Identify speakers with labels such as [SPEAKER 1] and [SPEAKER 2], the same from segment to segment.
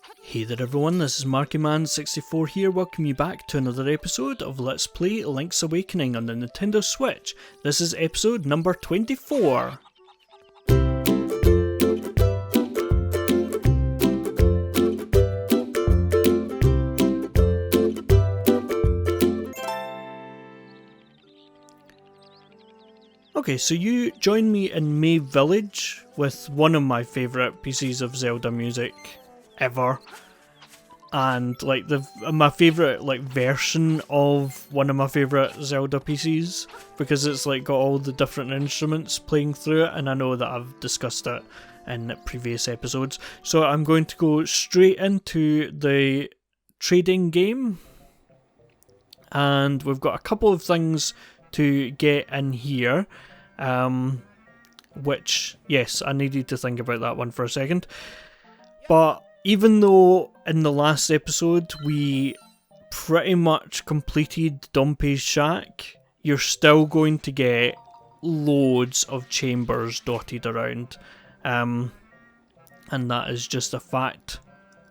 [SPEAKER 1] Hey there everyone, this is MarkyMan64 here, welcome you back to another episode of Let's Play Link's Awakening on the Nintendo Switch. This is episode number 24. Okay, so you join me in May Village with one of my favourite pieces of Zelda music ever, and like my favourite version of one of my favourite Zelda pieces, because it's like got all the different instruments playing through it, and I know that I've discussed it in previous episodes. So I'm going to go straight into the trading game, and we've got a couple of things to get in here, which, yes, I needed to think about that one for a second. But even though in the last episode we pretty much completed Dompe's Shack, you're still going to get loads of chambers dotted around, and that is just a fact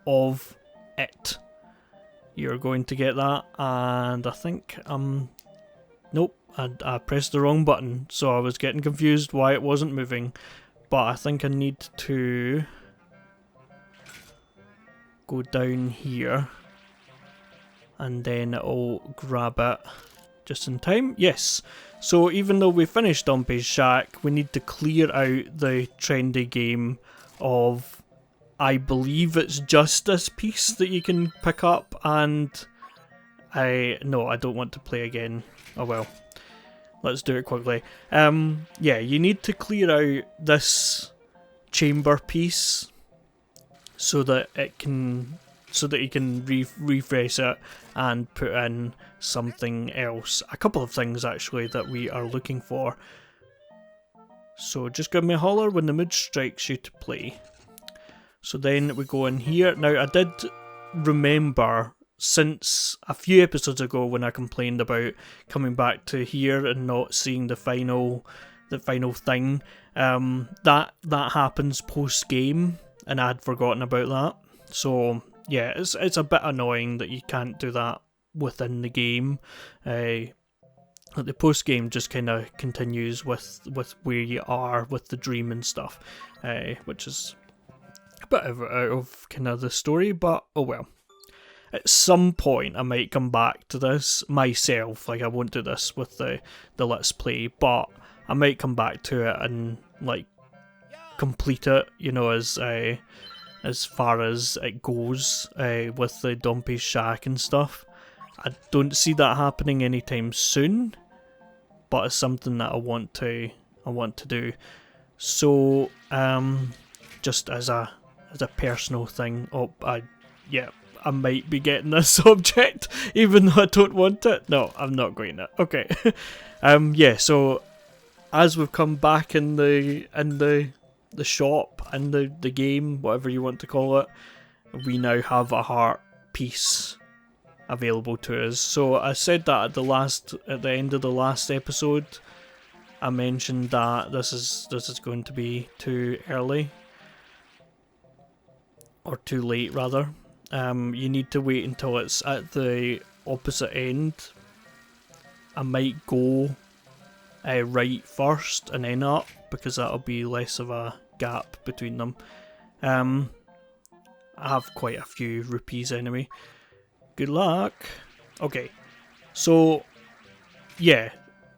[SPEAKER 1] of it. You're going to get that, and I think nope, I pressed the wrong button, so I was getting confused why it wasn't moving. But I think I need to go down here, and then it'll grab it just in time. Yes, so even though we finished Dompe's Shack, we need to clear out the trendy game of, I believe it's just this piece that you can pick up, and I don't want to play again. Oh well. Let's do it quickly. Yeah, you need to clear out this chamber piece so that you can refresh it and put in something else. A couple of things actually that we are looking for. So just give me a holler when the mood strikes you to play. So then we go in here. Now I did remember, since a few episodes ago when I complained about coming back to here and not seeing the final thing, that happens post game, and I had forgotten about that. So yeah, it's a bit annoying that you can't do that within the game. The post game just kind of continues with where you are with the dream and stuff, which is a bit out of kind of the story, but oh well. At some point I might come back to this myself, I won't do this with the Let's Play, but I might come back to it and complete it, as far as it goes, with the Dompe's Shack and stuff. I don't see that happening anytime soon, but it's something that I want to do. So just as a personal thing, I might be getting this object, even though I don't want it. No, I'm not going to. Okay. Yeah, so as we've come back in the shop, in the game, whatever you want to call it, we now have a heart piece available to us. So I said that at the end of the last episode, I mentioned that this is going to be too early, or too late rather. You need to wait until it's at the opposite end. I might go right first and then up, because that'll be less of a gap between them. I have quite a few rupees anyway. Good luck. Okay, so yeah,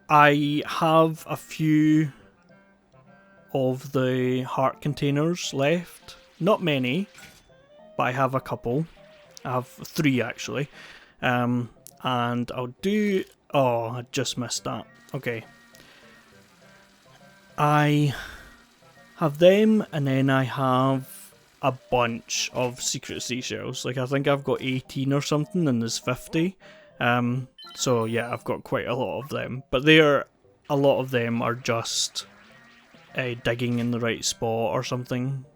[SPEAKER 1] I have a few of the heart containers left. Not many, but I have a couple. I have 3 actually. And I'll do... Oh, I just missed that. Okay. I have them, and then I have a bunch of secret seashells. I think I've got 18 or something, and there's 50. So yeah, I've got quite a lot of them. But a lot of them are just digging in the right spot or something.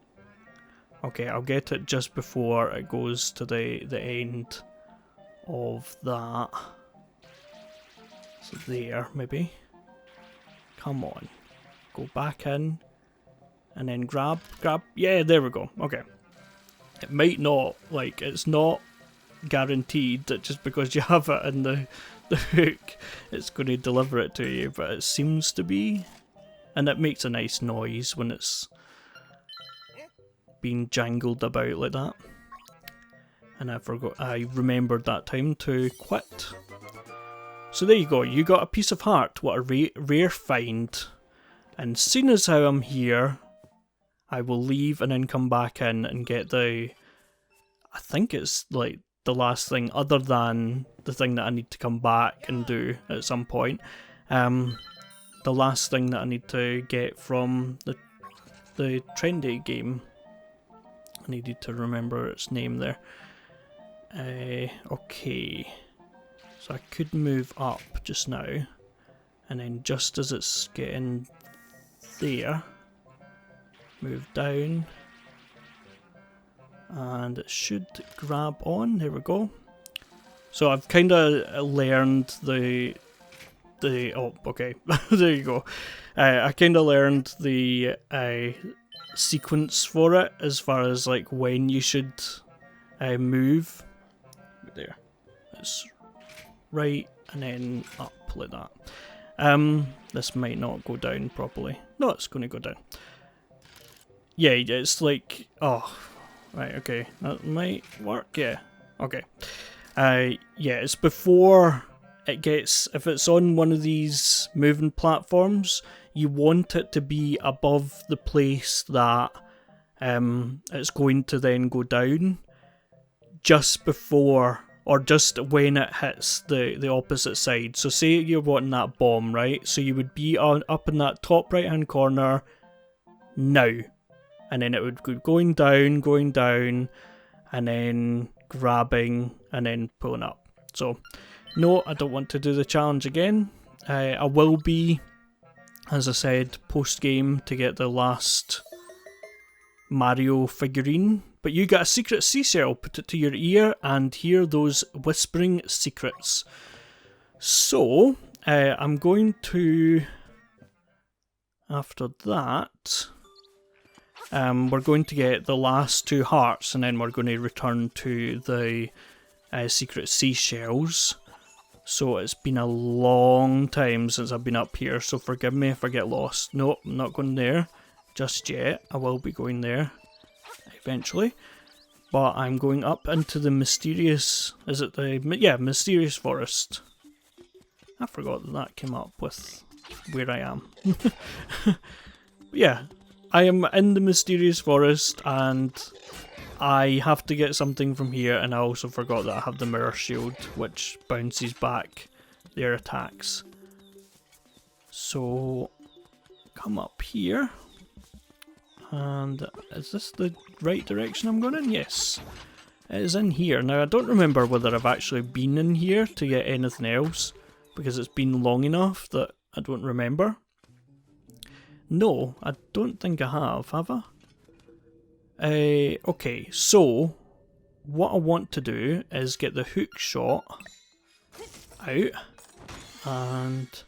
[SPEAKER 1] Okay, I'll get it just before it goes to the end of that. So there, maybe. Come on. Go back in. And then grab. Yeah, there we go. Okay. It might not, like, it's not guaranteed that just because you have it in the hook, it's going to deliver it to you, but it seems to be. And it makes a nice noise when it's being jangled about like that. And I remembered that time to quit. So there you go, you got a piece of heart. What a rare find. And seeing as how I'm here, I will leave and then come back in and get I think it's like the last thing other than the thing that I need to come back and do at some point. The last thing that I need to get from the trendy game. I needed to remember its name there. Okay. So I could move up just now. And then just as it's getting there, move down. And it should grab on. There we go. So I've kind of learned oh, okay. There you go. I kind of learned the sequence for it as far as like when you should move. There. It's right and then up like that. This might not go down properly. No, it's going to go down. Yeah, it's like, oh, right, okay, that might work, yeah, okay. Yeah, it's before it gets, if it's on one of these moving platforms, you want it to be above the place that it's going to then go down, just before, or just when it hits the opposite side. So say you're wanting that bomb, right? So you would be up in that top right hand corner now. And then it would go going down, and then grabbing, and then pulling up. So, no, I don't want to do the challenge again. I will be, as I said, post-game to get the last Mario figurine. But you get a secret seashell, put it to your ear, and hear those whispering secrets. So, I'm going to, after that, we're going to get the last 2 hearts, and then we're going to return to the secret seashells. So it's been a long time since I've been up here, so forgive me if I get lost. No, I'm not going there just yet. I will be going there eventually. But I'm going up into the mysterious, is it the, yeah, mysterious forest. I forgot that came up with where I am. Yeah. I am in the mysterious forest and I have to get something from here, and I also forgot that I have the mirror shield which bounces back their attacks. So come up here, and is this the right direction I'm going in? Yes, it is in here. Now I don't remember whether I've actually been in here to get anything else, because it's been long enough that I don't remember. No, I don't think I have I? Okay, so what I want to do is get the hook shot out and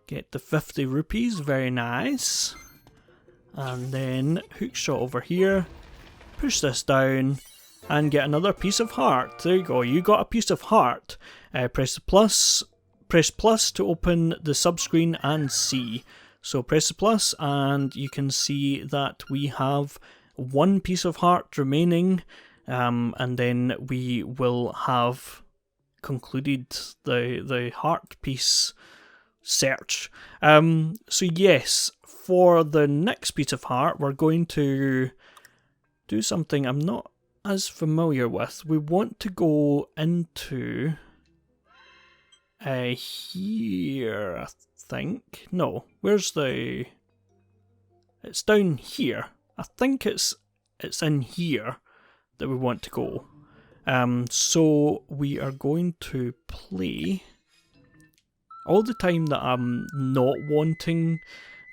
[SPEAKER 1] get the 50 rupees, very nice. And then hook shot over here, push this down and get another piece of heart. There you go, you got a piece of heart. Press plus to open the subscreen and see. So press the plus and you can see that we have 1 piece of heart remaining, and then we will have concluded the heart piece search. So yes, for the next piece of heart we're going to do something I'm not as familiar with. We want to go into here, I think. No, where's the... It's down here. I think it's in here that we want to go. So we are going to play all the time that I'm not wanting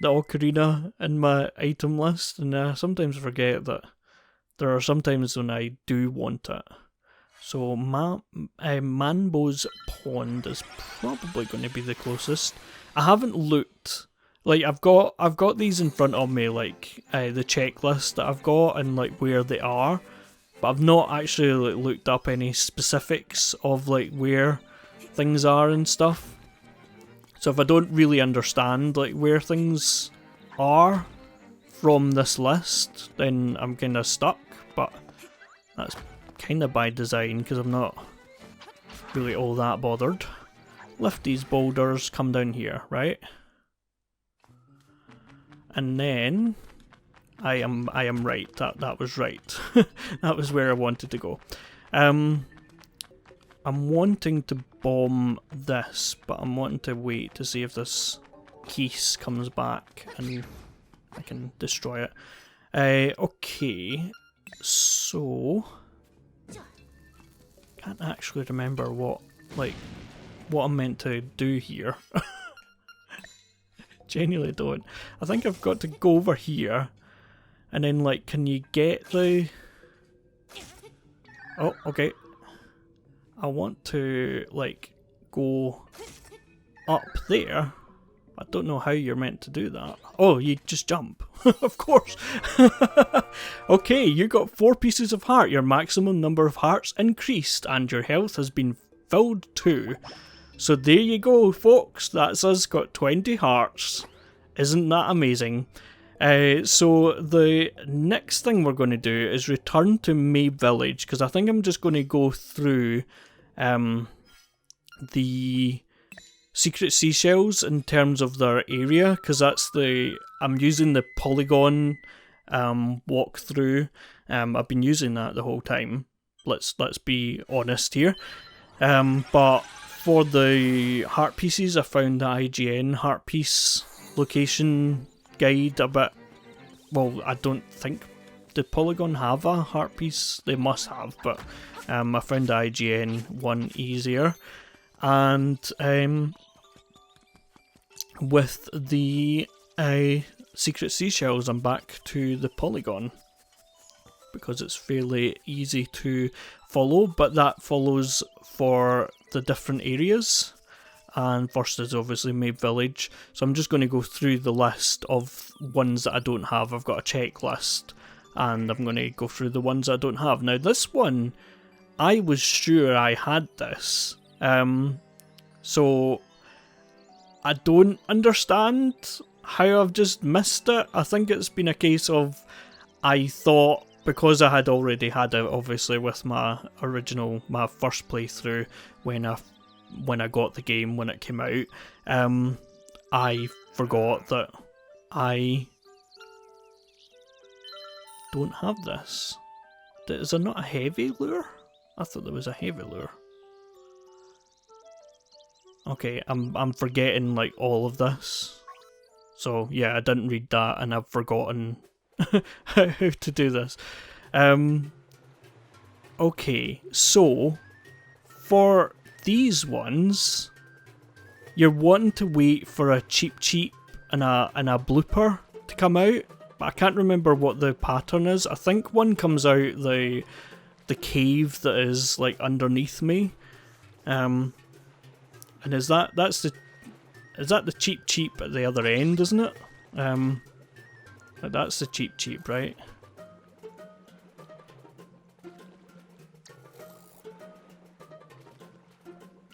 [SPEAKER 1] the ocarina in my item list, and I sometimes forget that there are some times when I do want it. So Manbo's Pond is probably going to be the closest. I haven't looked Like I've got these in front of me, like the checklist that I've got and like where they are, but I've not actually like looked up any specifics of like where things are and stuff. So if I don't really understand like where things are from this list, then I'm kind of stuck. But that's kind of by design because I'm not really all that bothered. Lift these boulders, come down here, right? And then I am right. That was right. That was where I wanted to go. I'm wanting to bomb this, but I'm wanting to wait to see if this piece comes back and I can destroy it. Okay, so can't actually remember what I'm meant to do here. Genuinely don't. I think I've got to go over here and then like, can you get the... Oh, okay. I want to like go up there. I don't know how you're meant to do that. Oh, you just jump. Of course. Okay, you got 4 pieces of heart. Your maximum number of hearts increased and your health has been filled too. So there you go, folks. That's us, got 20 hearts. Isn't that amazing? So the next thing we're going to do is return to Mabe Village, because I think I'm just going to go through the secret seashells in terms of their area, because that's I'm using the polygon walkthrough. I've been using that the whole time. Let's be honest here. But for the heart pieces, I found the IGN heart piece location guide a bit. Well, I don't think the Polygon have a heart piece. They must have, but I found the IGN one easier. And with the secret seashells, I'm back to the Polygon because it's fairly easy to follow, but that follows for the different areas. And first is obviously Mabe Village, so I'm just going to go through the list of ones that I don't have. I've got a checklist and I'm going to go through the ones I don't have. Now this one, I was sure I had this, so I don't understand how I've just missed it. I think it's been a case of, I thought because I had already had it obviously with my first playthrough when I got the game when it came out, I forgot that I don't have this. Is there not a heavy lure? I thought there was a heavy lure. Okay, I'm forgetting like all of this. So yeah, I didn't read that and I've forgotten how to do this. Okay, so for these ones, you're wanting to wait for a cheap and a blooper to come out, but I can't remember what the pattern is. I think one comes out the cave that is like underneath me, and is that the cheap at the other end, isn't it? That's the cheap, right?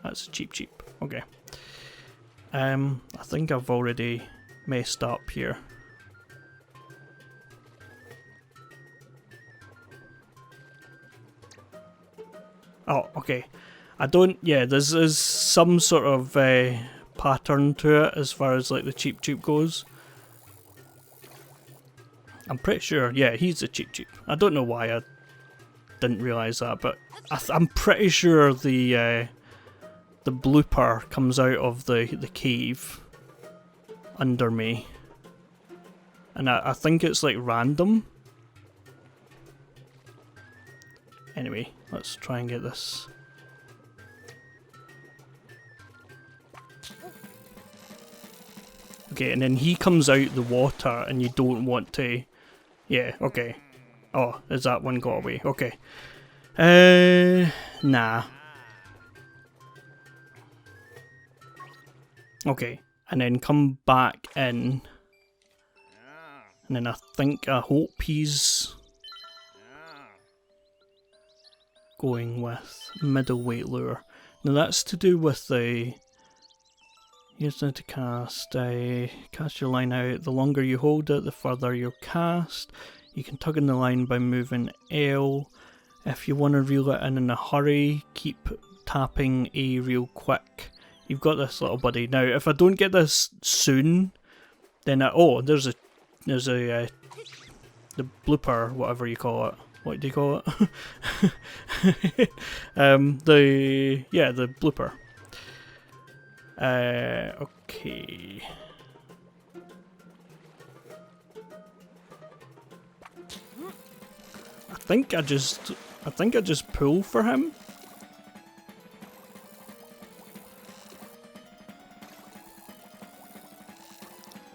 [SPEAKER 1] That's cheap. Okay. I think I've already messed up here. Oh, okay. There's some sort of pattern to it as far as like the cheap goes. I'm pretty sure, yeah, he's the cheap. I don't know why I didn't realise that, but I'm pretty sure the blooper comes out of the cave under me, and I think it's like random. Anyway, let's try and get this. Okay, and then he comes out the water and you don't want to... Yeah, okay. Oh, is that one got away? Okay. Nah. Okay, and then come back in. And then I hope he's going with middleweight lure. Now that's to do with the... Here's how to cast. Cast your line out. The longer you hold it, the further you'll cast. You can tug on the line by moving L. If you want to reel it in a hurry, keep tapping A real quick. You've got this little buddy. Now, if I don't get this soon, then there's the blooper, whatever you call it. What do you call it? The blooper. Okay. I think I just pull for him.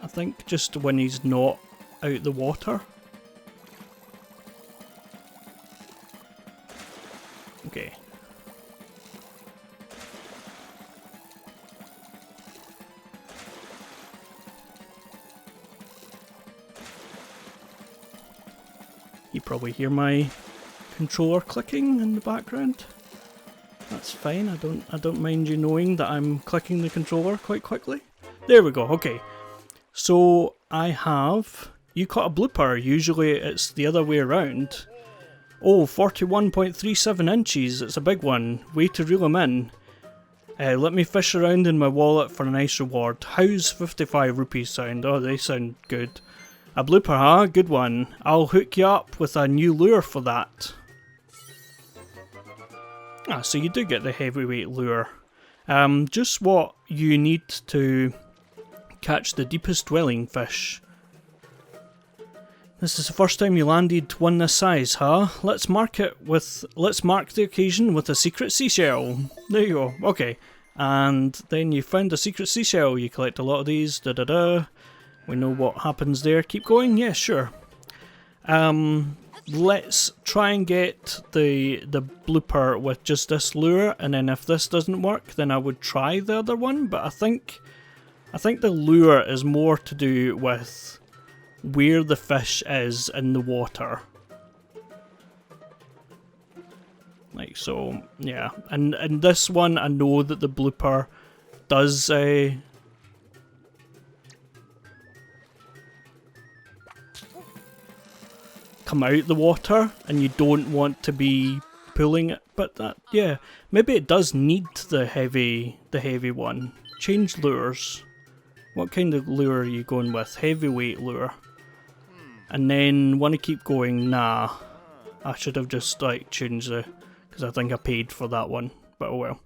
[SPEAKER 1] I think just when he's not out the water. Okay. You probably hear my controller clicking in the background. That's fine. I don't mind you knowing that I'm clicking the controller quite quickly. There we go. Okay. So you caught a blooper. Usually it's the other way around. Oh, 41.37 inches. It's a big one. Way to reel him in. Let me fish around in my wallet for a nice reward. How's 55 rupees sound? Oh, they sound good. A blooper, huh? Good one. I'll hook you up with a new lure for that. Ah, so you do get the heavyweight lure. Just what you need to catch the deepest dwelling fish. This is the first time you landed one this size, huh? Let's mark the occasion with a secret seashell. There you go. Okay. And then you found a secret seashell. You collect a lot of these. We know what happens there. Keep going? Yeah, sure. Let's try and get the blooper with just this lure, and then if this doesn't work, then I would try the other one. But I think the lure is more to do with where the fish is in the water. Like so, yeah. And this one, I know that the blooper does come out the water, and you don't want to be pulling it. But that, yeah, maybe it does need the heavy one. Change lures. What kind of lure are you going with? Heavyweight lure. And then want to keep going? Nah, I should have just like changed because I think I paid for that one. But oh well.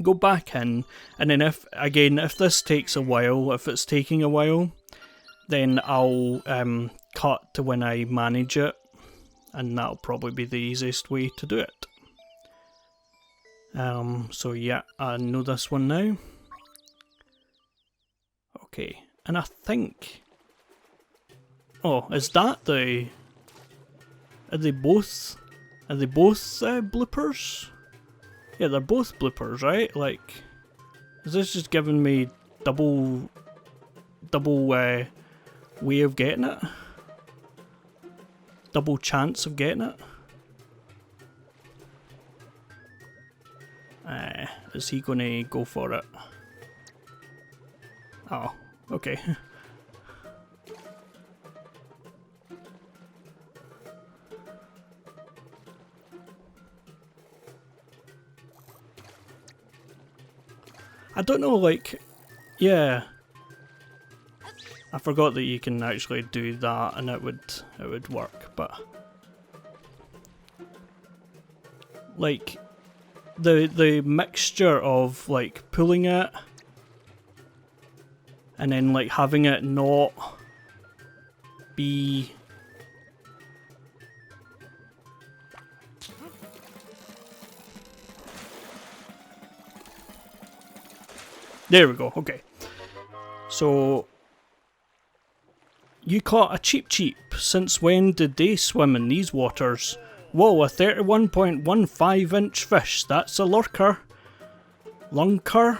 [SPEAKER 1] Go back in, and then if this takes a while, if it's taking a while, then I'll cut to when I manage it, and that'll probably be the easiest way to do it. So yeah, I know this one now. Okay, and I think... Oh, is that the... Are they both bloopers? Yeah, they're both bloopers, right? Like, is this just giving me double way of getting it? Double chance of getting it? Is he gonna go for it? Oh, okay. I don't know, like, yeah. I forgot that you can actually do that and it would work, but like the mixture of like pulling it and then like having it not be there we go, okay. So you caught a cheap. Since when did they swim in these waters? Whoa, a 31.15 inch fish. That's a lurker. Lunker?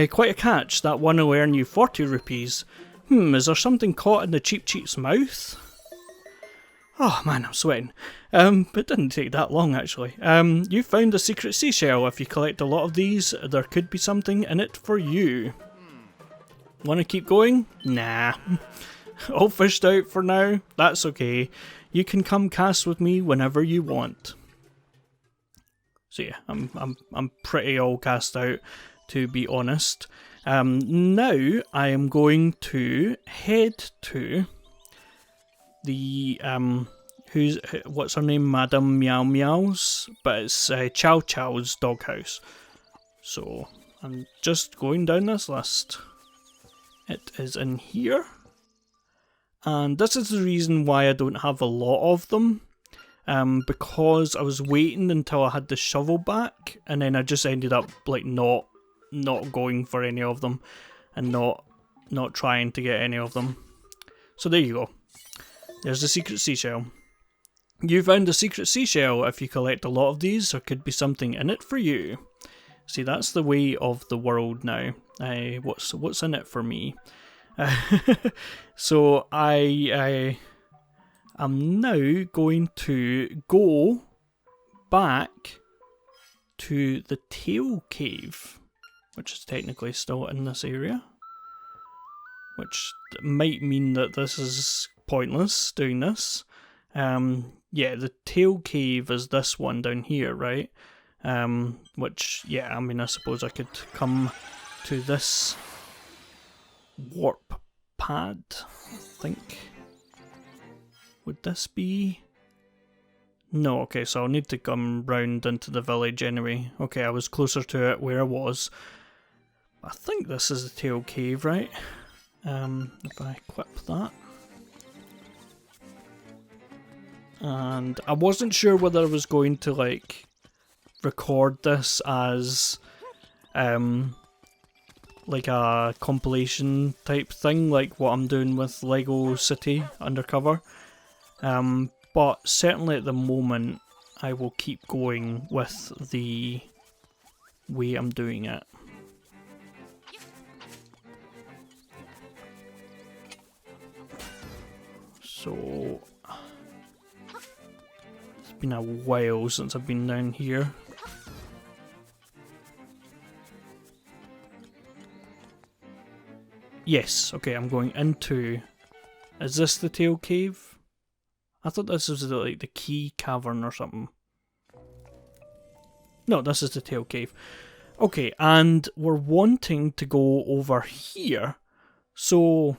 [SPEAKER 1] Quite a catch. That one will earn you 40 rupees. Is there something caught in the Cheap Cheap's mouth? Oh man, I'm sweating. It didn't take that long actually. You found a secret seashell. If you collect a lot of these, there could be something in it for you. Wanna keep going? Nah. All fished out for now? That's okay. You can come cast with me whenever you want. So yeah, I'm pretty all cast out, to be honest. Now I am going to head to the what's her name, Madame Meow Meow's, but it's Chow Chow's doghouse. So I'm just going down this list. It is in here, and this is the reason why I don't have a lot of them. Because I was waiting until I had the shovel back, and then I just ended up like not going for any of them, and not trying to get any of them. So there you go. There's the secret seashell. You found the secret seashell. If you collect a lot of these, there could be something in it for you. See, that's the way of the world now. What's in it for me? So I am now going to go back to the tail cave, which is technically still in this area, which might mean that this is pointless doing this. Yeah, the tail cave is this one down here, right? Which, yeah, I mean, I suppose I could come to this warp pad, I think. Would this be... No, okay, so I'll need to come round into the village anyway. Okay, I was closer to it where I was. I think this is the tail cave, right? If I equip that. And I wasn't sure whether I was going to, like, record this as like a compilation type thing, like what I'm doing with Lego City Undercover. But certainly at the moment I will keep going with the way I'm doing it. So it's been a while since I've been down here. Yes, okay, I'm going into... Is this the tail cave? I thought this was like the key cavern or something. No, this is the tail cave. Okay, and we're wanting to go over here. So,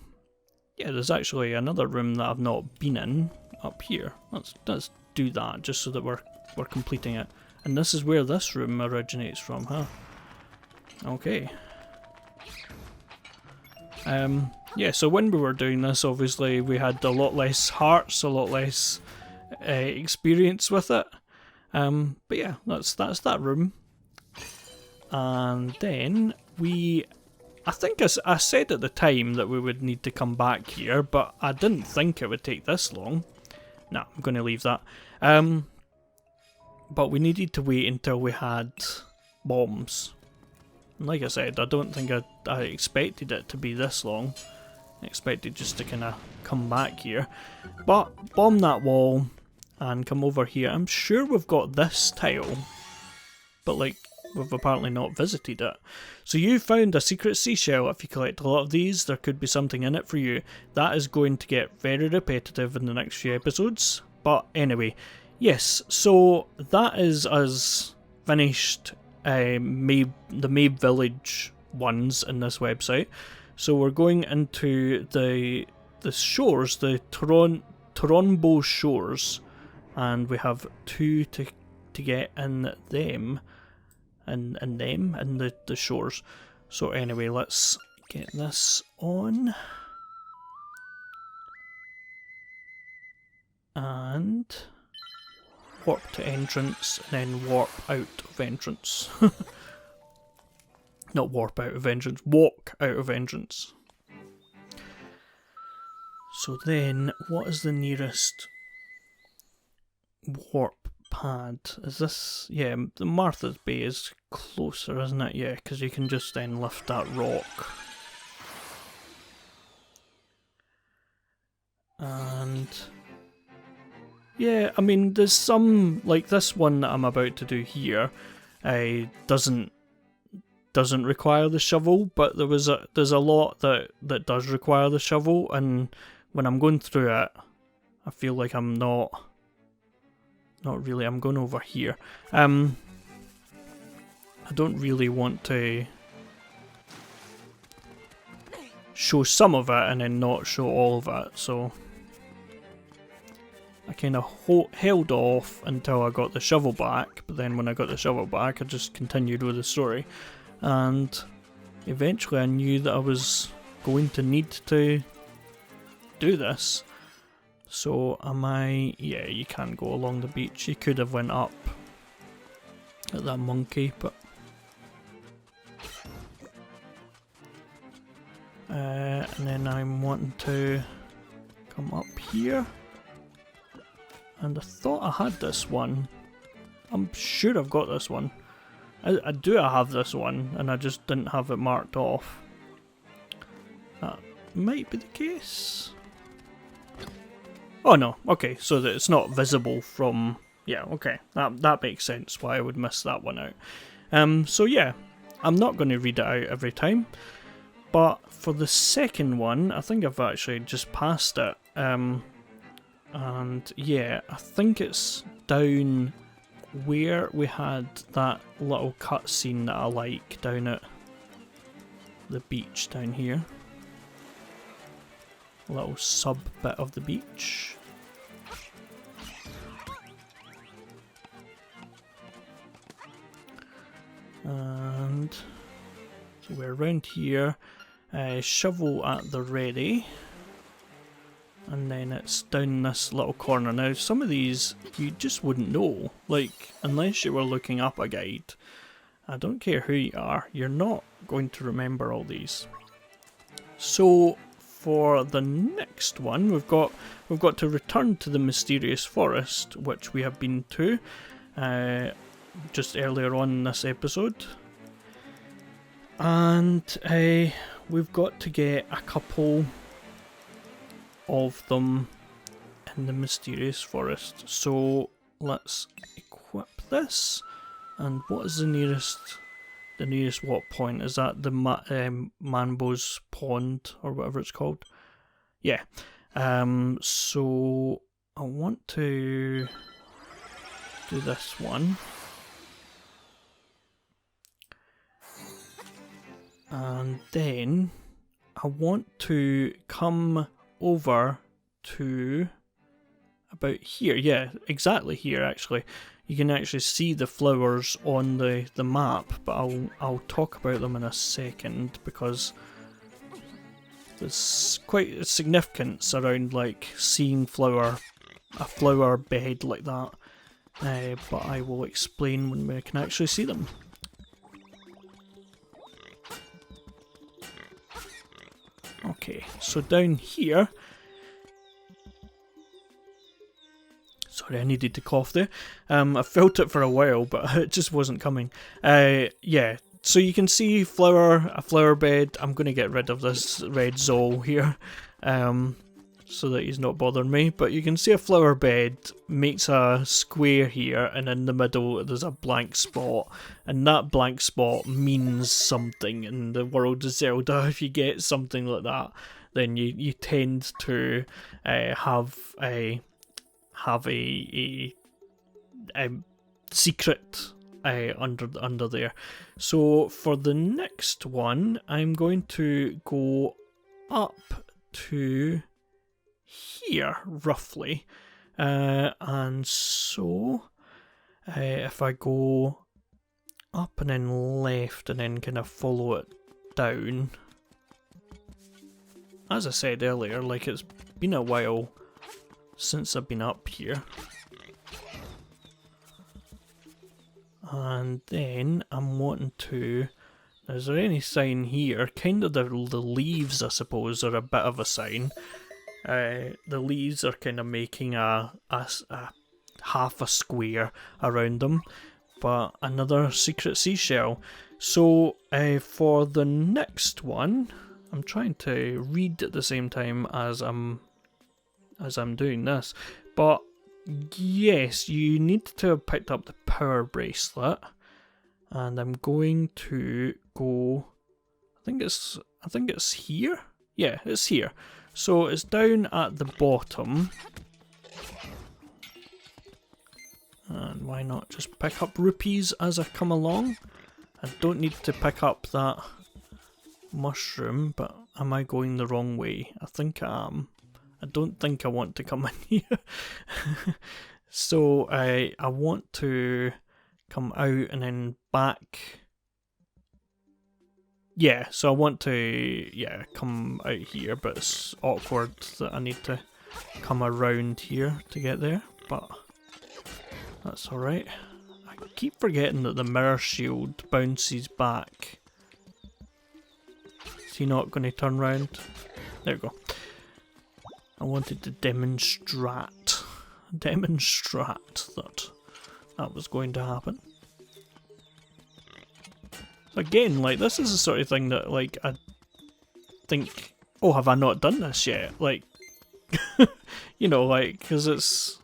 [SPEAKER 1] yeah, there's actually another room that I've not been in up here. Let's do that, just so that we're completing it. And this is where this room originates from, huh? Okay. Yeah, so when we were doing this, obviously we had a lot less hearts, a lot less experience with it. But yeah, that's that room. And then I think I said at the time that we would need to come back here, but I didn't think it would take this long. Nah, I'm going to leave that. But we needed to wait until we had bombs. And like I said, I don't think I expected it to be this long. I expected just to kind of come back here. But bomb that wall and come over here. I'm sure we've got this tile, but like we've apparently not visited it. So you found a secret seashell. If you collect a lot of these, there could be something in it for you. That is going to get very repetitive in the next few episodes. But anyway, yes, so that is us finished the Mabe Village ones in this website. So we're going into the shores, the Trombo shores, and we have 2 to get in them, and the shores. So anyway, let's get this on, and warp to entrance, and then warp out of entrance. Not warp out of entrance, walk out of entrance. So then, what is the nearest warp pad. Is this... yeah, the Martha's Bay is closer, isn't it? Yeah, because you can just then lift that rock. And... yeah, I mean, there's some... like this one that I'm about to do here doesn't require the shovel, but there's a lot that does require the shovel, and when I'm going through it, I feel like I'm not really. I'm going over here. I don't really want to show some of it and then not show all of it, so I kind of held off until I got the shovel back, but then when I got the shovel back I just continued with the story, and eventually I knew that I was going to need to do this. So am I... yeah, you can't go along the beach. You could have went up at that monkey, but... and then I'm wanting to come up here. And I thought I had this one. I'm sure I've got this one. I do have this one, and I just didn't have it marked off. That might be the case. Oh no, okay, so that it's not visible from... yeah, okay, that makes sense why I would miss that one out. So yeah, I'm not going to read it out every time, but for the second one, I think I've actually just passed it. And yeah, I think it's down where we had that little cutscene that I like down at the beach down here. A little sub bit of the beach. And so we're around here, shovel at the ready, and then it's down this little corner. Now some of these you just wouldn't know, like unless you were looking up a guide. I don't care who you are, you're not going to remember all these. So for the next one, we've got to return to the mysterious forest, which we have been to just earlier on in this episode, and we've got to get a couple of them in the mysterious forest. So let's equip this. And what is the nearest what point? Is that the Manbo's Pond or whatever it's called? Yeah. So I want to do this one. And then I want to come over to about here. Yeah, exactly here actually. You can actually see the flowers on the map, but I'll talk about them in a second because there's quite a significance around like seeing a flower bed like that. But I will explain when we can actually see them. Okay, so down here... sorry, I needed to cough there. I felt it for a while, but it just wasn't coming. Yeah, so you can see a flower bed. I'm going to get rid of this red Zol here, so that he's not bothering me. But you can see a flower bed makes a square here, and in the middle there's a blank spot. And that blank spot means something in the world of Zelda. If you get something like that, then you tend to have a secret under there. So for the next one, I'm going to go up to here roughly, and so if I go up and then left and then kind of follow it down, as I said earlier, like it's been a while since I've been up here. And then I'm wanting to... is there any sign here? Kind of the leaves, I suppose, are a bit of a sign. The leaves are kind of making a half a square around them. But another secret seashell. So for the next one, I'm trying to read at the same time as I'm doing this. But yes, you need to have picked up the power bracelet, and I'm going to go. I think it's here. Yeah, it's here. So it's down at the bottom. And why not just pick up rupees as I come along? I don't need to pick up that mushroom, but am I going the wrong way? I think I am. I don't think I want to come in here. So I want to come out and then back. Yeah, so I want to come out here, but it's awkward that I need to come around here to get there, but that's alright. I keep forgetting that the mirror shield bounces back. Is he not going to turn round? There we go. I wanted to demonstrate that was going to happen. Again, like, this is the sort of thing that, like, I think, oh, have I not done this yet? Like, you know, like, because it's,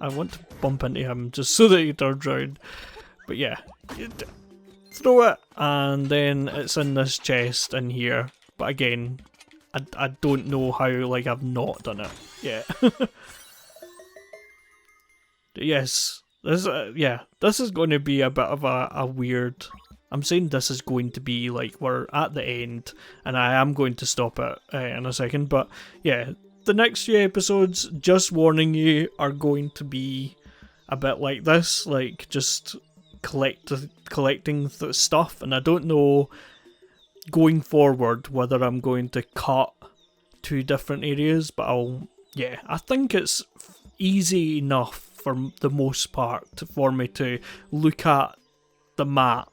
[SPEAKER 1] I want to bump into him just so that he turns round. But yeah, throw it, and then it's in this chest in here. But again, I don't know how, like, I've not done it yet. Yes, this is going to be a bit of a weird. I'm saying this is going to be like we're at the end, and I am going to stop it in a second. But yeah, the next few episodes, just warning you, are going to be a bit like this, like just collecting stuff, and I don't know going forward whether I'm going to cut two different areas, but I think it's easy enough for the most part for me to look at the map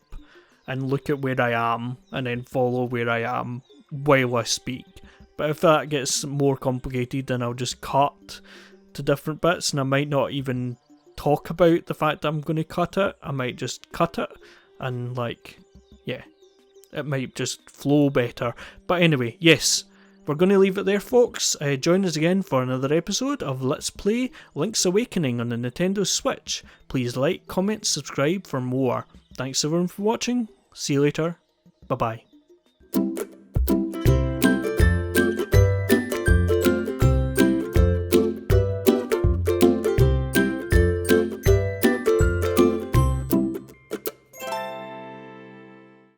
[SPEAKER 1] and look at where I am and then follow where I am while I speak. But if that gets more complicated, then I'll just cut to different bits, and I might not even talk about the fact that I'm going to cut it. I might just cut it and, like, yeah, it might just flow better. But anyway, yes, we're going to leave it there, folks. Join us again for another episode of Let's Play Link's Awakening on the Nintendo Switch. Please like, comment, subscribe for more. Thanks everyone for watching. See you later. Bye bye.